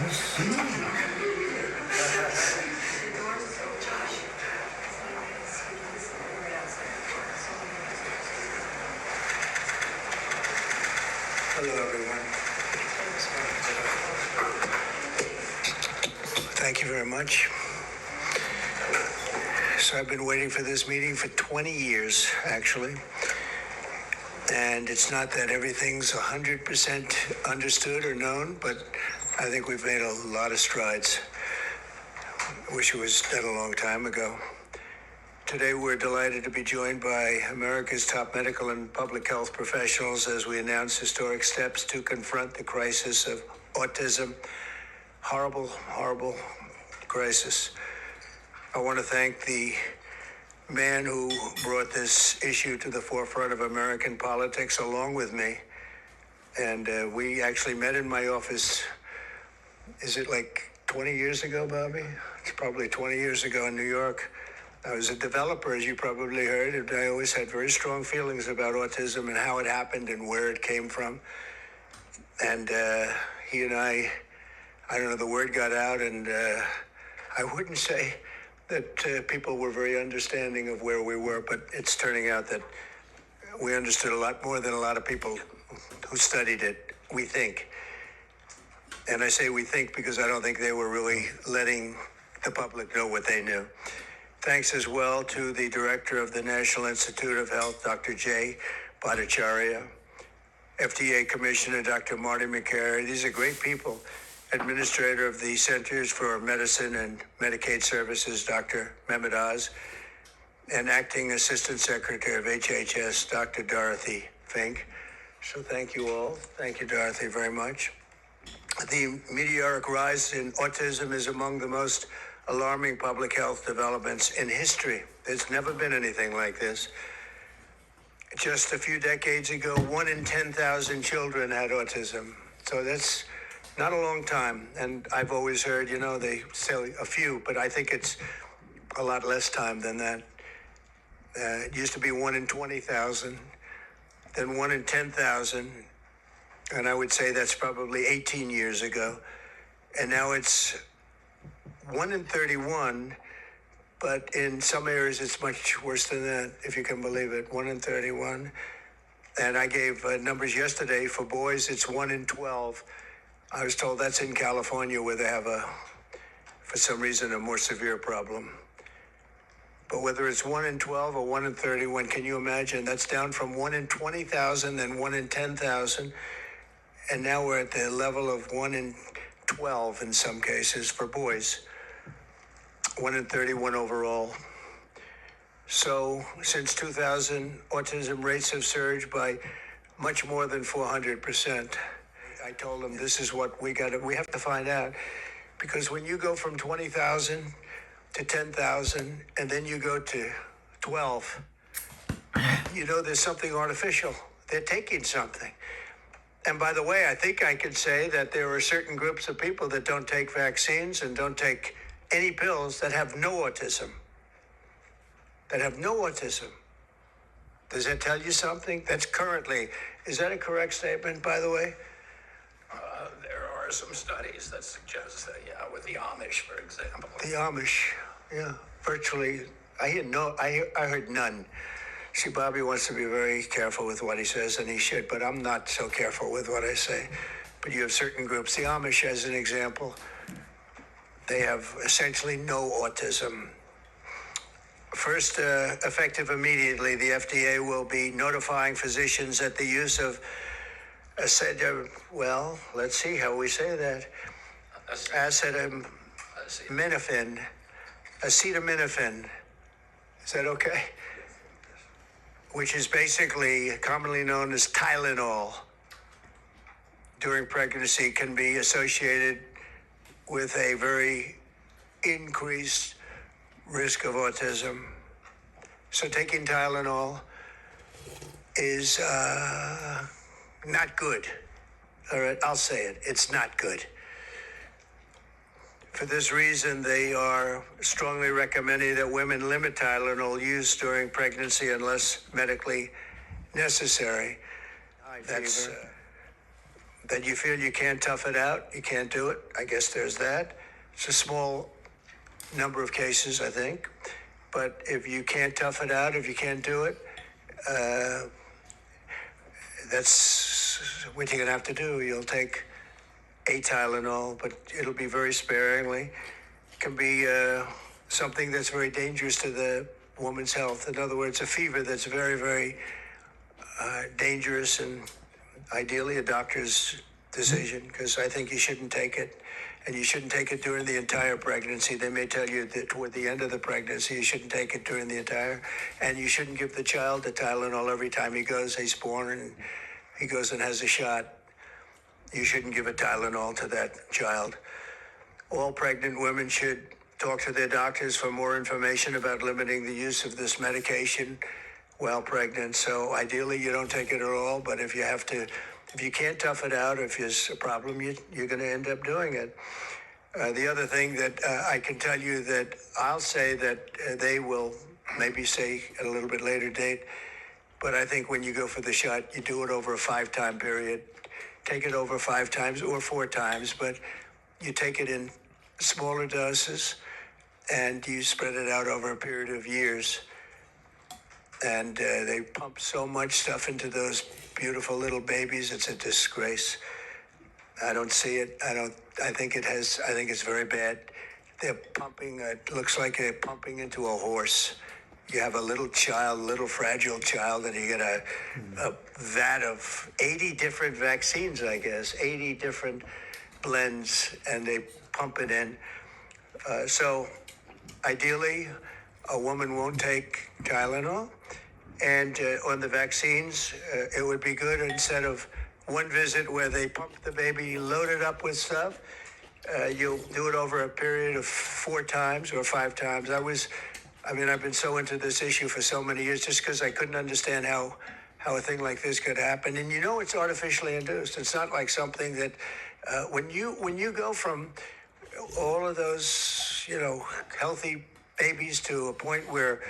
Hello, everyone. Thank you very much. So I've been waiting for this meeting for 20 years, actually. And it's not that everything's 100% understood or known, but I think we've made a lot of strides. I wish it was done a long time ago. Today, we're delighted to be joined by America's top medical and public health professionals as we announce historic steps to confront the crisis of autism. Horrible, horrible crisis. I want to thank the man who brought this issue to the forefront of American politics along with me. And we actually met in my office, is it like 20 years ago, Bobby? It's probably 20 years ago in New York. I was a developer, as you probably heard, and I always had very strong feelings about autism and how it happened and where it came from. And he and I don't know, the word got out, and I wouldn't say that people were very understanding of where we were, but it's turning out that we understood a lot more than a lot of people who studied it, we think. And I say we think because I don't think they were really letting the public know what they knew. Thanks as well to the director of the National Institute of Health, Dr. Jay Bhattacharya, FDA Commissioner, Dr. Marty McCary. These are great people. Administrator of the Centers for Medicine and Medicaid Services, Dr. Mehmet Oz, and Acting Assistant Secretary of HHS, Dr. Dorothy Fink. So thank you all. Thank you, Dorothy, very much. The meteoric rise in autism is among the most alarming public health developments in history. There's never been anything like this. Just a few decades ago, 1 in 10,000 children had autism. So that's not a long time. And I've always heard, they say a few, but I think it's a lot less time than that. It used to be 1 in 20,000, then 1 in 10,000. And I would say that's probably 18 years ago. And now it's 1 in 31, but in some areas it's much worse than that, if you can believe it, 1 in 31. And I gave numbers yesterday. For boys, it's 1 in 12. I was told that's in California where they have for some reason, a more severe problem. But whether it's 1 in 12 or 1 in 31, can you imagine? That's down from 1 in 20,000 and 1 in 10,000. And now we're at the level of 1 in 12 in some cases for boys. 1 in 31 overall. So since 2000, autism rates have surged by much more than 400%. I told them this is what we have to find out, because when you go from 20,000 to 10,000 and then you go to 12, there's something artificial. They're taking something. And by the way, I think I could say that there are certain groups of people that don't take vaccines and don't take any pills that have no autism. Does that tell you something? Is that a correct statement, by the way? There are some studies that suggest that, with the Amish, for example. The Amish, yeah, virtually. I heard none. See, Bobby wants to be very careful with what he says, and he should, but I'm not so careful with what I say. But you have certain groups. The Amish, as an example, they have essentially no autism. First, effective immediately, the FDA will be notifying physicians that the use of let's see how we say that. Acetaminophen. Is that okay? Which is basically commonly known as Tylenol, during pregnancy can be associated with a very increased risk of autism. So taking Tylenol is not good. All right, I'll say it. It's not good. For this reason, they are strongly recommending that women limit Tylenol use during pregnancy unless medically necessary. that you feel you can't tough it out, you can't do it. I guess there's that. It's a small number of cases, I think. But if you can't tough it out, if you can't do it, that's what you're going to have to do. You'll take a Tylenol, but it'll be very sparingly. It can be something that's very dangerous to the woman's health. In other words, a fever that's very, very dangerous, and ideally a doctor's decision, because I think you shouldn't take it. And you shouldn't take it during the entire pregnancy. They may tell you that toward the end of the pregnancy, you shouldn't take it during the entire, and you shouldn't give the child the Tylenol every time he's born and he goes and has a shot. You shouldn't give a Tylenol to that child. All pregnant women should talk to their doctors for more information about limiting the use of this medication while pregnant. So ideally, you don't take it at all, but if you can't tough it out, if there's a problem, you're going to end up doing it. The other thing that I can tell you that I'll say that they will maybe say at a little bit later date, but I think when you go for the shot, you do it over a 5-time period. Take it over 5 times or 4 times, but you take it in smaller doses and you spread it out over a period of years. And they pump so much stuff into those beautiful little babies. It's a disgrace. I don't see it. I think it's very bad. They're pumping, it looks like they're pumping into a horse. You have a little child, little fragile child, and you get a vat of 80 different vaccines, I guess, 80 different blends, and they pump it in. So ideally, a woman won't take Tylenol. And on the vaccines, it would be good instead of one visit where they pump the baby, load it up with stuff, you'll do it over a period of 4 times or 5 times. I've been so into this issue for so many years just because I couldn't understand how a thing like this could happen. And it's artificially induced. It's not like something that when you go from all of those, healthy babies to a point where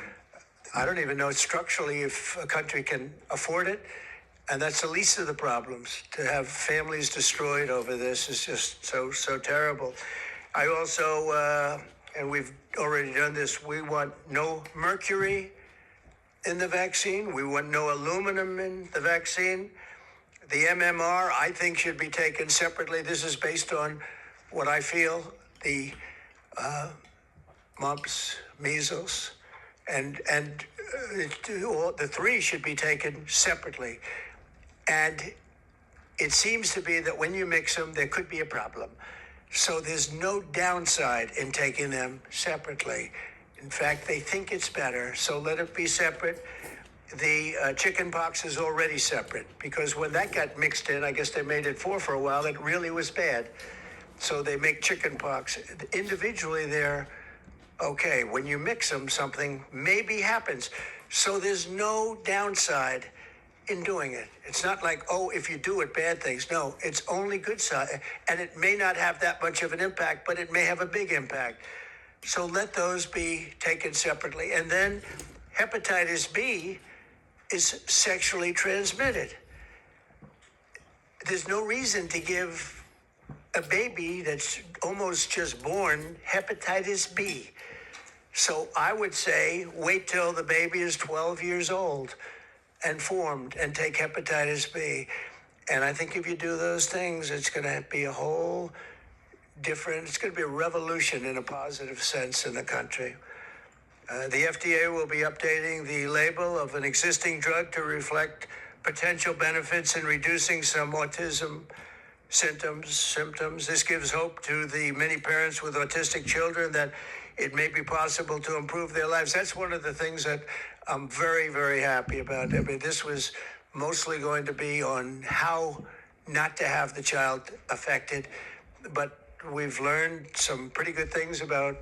I don't even know structurally if a country can afford it. And that's the least of the problems. To have families destroyed over this is just so terrible. I also, and we've already done this, we want no mercury in the vaccine. We want no aluminum in the vaccine. The MMR, I think, should be taken separately. This is based on what I feel the mumps, measles, and the 3 should be taken separately. And it seems to be that when you mix them, there could be a problem. So there's no downside in taking them separately. In fact, they think it's better, so let it be separate. The chicken pox is already separate, because when that got mixed in, I guess they made it 4 for a while, it really was bad. So they make chicken pox. Individually, they're okay. When you mix them, something maybe happens. So there's no downside in doing it. It's not like, if you do it, bad things. No, it's only good side. And it may not have that much of an impact, but it may have a big impact. So let those be taken separately. And then hepatitis B is sexually transmitted. There's no reason to give a baby that's almost just born hepatitis B. So I would say wait till the baby is 12 years old and formed and take hepatitis B. And I think if you do those things, it's going to be a whole different, it's going to be a revolution in a positive sense in the country. The FDA will be updating the label of an existing drug to reflect potential benefits in reducing some autism symptoms. This gives hope to the many parents with autistic children that it may be possible to improve their lives. That's one of the things that I'm very, very happy about. This was mostly going to be on how not to have the child affected, but we've learned some pretty good things about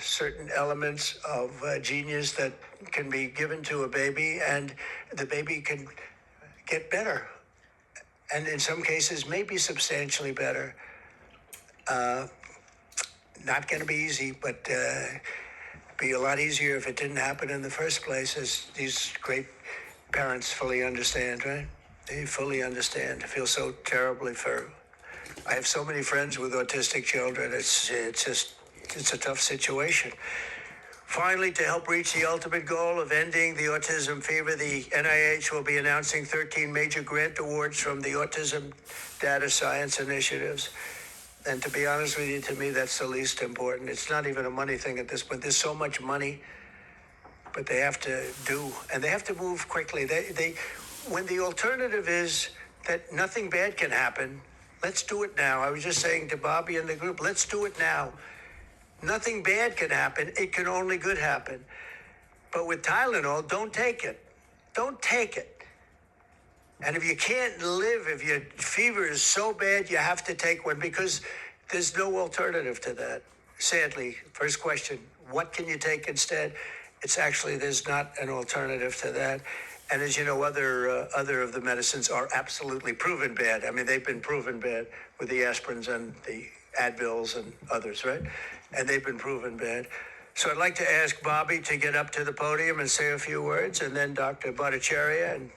certain elements of genius that can be given to a baby, and the baby can get better. And in some cases, maybe substantially better. Not going to be easy, but be a lot easier if it didn't happen in the first place, as these great parents fully understand, right? They fully understand. I feel so terribly for. I have so many friends with autistic children. It's a tough situation. Finally, to help reach the ultimate goal of ending the autism fever, the NIH will be announcing 13 major grant awards from the Autism Data Science Initiatives. And to be honest with you, to me, that's the least important. It's not even a money thing at this point. There's so much money, but they have to do, and they have to move quickly. When the alternative is that nothing bad can happen, let's do it now. I was just saying to Bobby and the group, let's do it now. Nothing bad can happen. It can only good happen. But with Tylenol, don't take it. Don't take it. And if you can't live, if your fever is so bad, you have to take one because there's no alternative to that. Sadly, first question, what can you take instead? It's actually, there's not an alternative to that. And as you know, other of the medicines are absolutely proven bad. I mean, they've been proven bad with the aspirins and the Advils and others, right? And they've been proven bad. So I'd like to ask Bobby to get up to the podium and say a few words, and then Dr. Bhattacharya and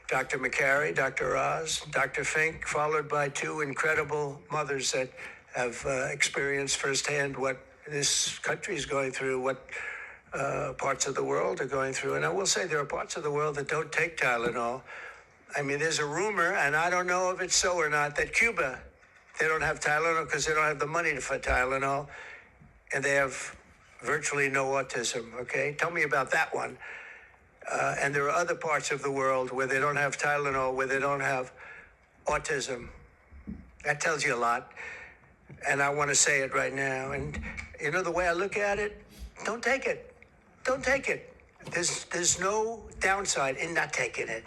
Dr. McCary, Dr. Oz, Dr. Fink, followed by two incredible mothers that have experienced firsthand what this country is going through, what parts of the world are going through. And I will say there are parts of the world that don't take Tylenol. I mean, there's a rumor, and I don't know if it's so or not, that Cuba, they don't have Tylenol because they don't have the money for Tylenol, and they have virtually no autism, okay? Tell me about that one. And there are other parts of the world where they don't have Tylenol, where they don't have autism. That tells you a lot. And I want to say it right now. And you know, the way I look at it, don't take it. Don't take it. There's no downside in not taking it.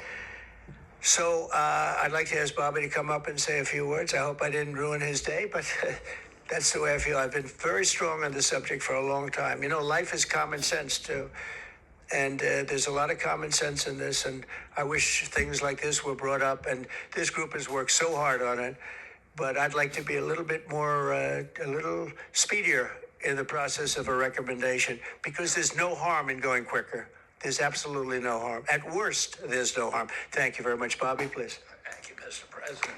So I'd like to ask Bobby to come up and say a few words. I hope I didn't ruin his day, but that's the way I feel. I've been very strong on the subject for a long time. You know, life is common sense, too. And there's a lot of common sense in this, and I wish things like this were brought up, and this group has worked so hard on it, but I'd like to be a little bit more, a little speedier in the process of a recommendation, because there's no harm in going quicker. There's absolutely no harm. At worst, there's no harm. Thank you very much. Bobby, please. Thank you, Mr. President.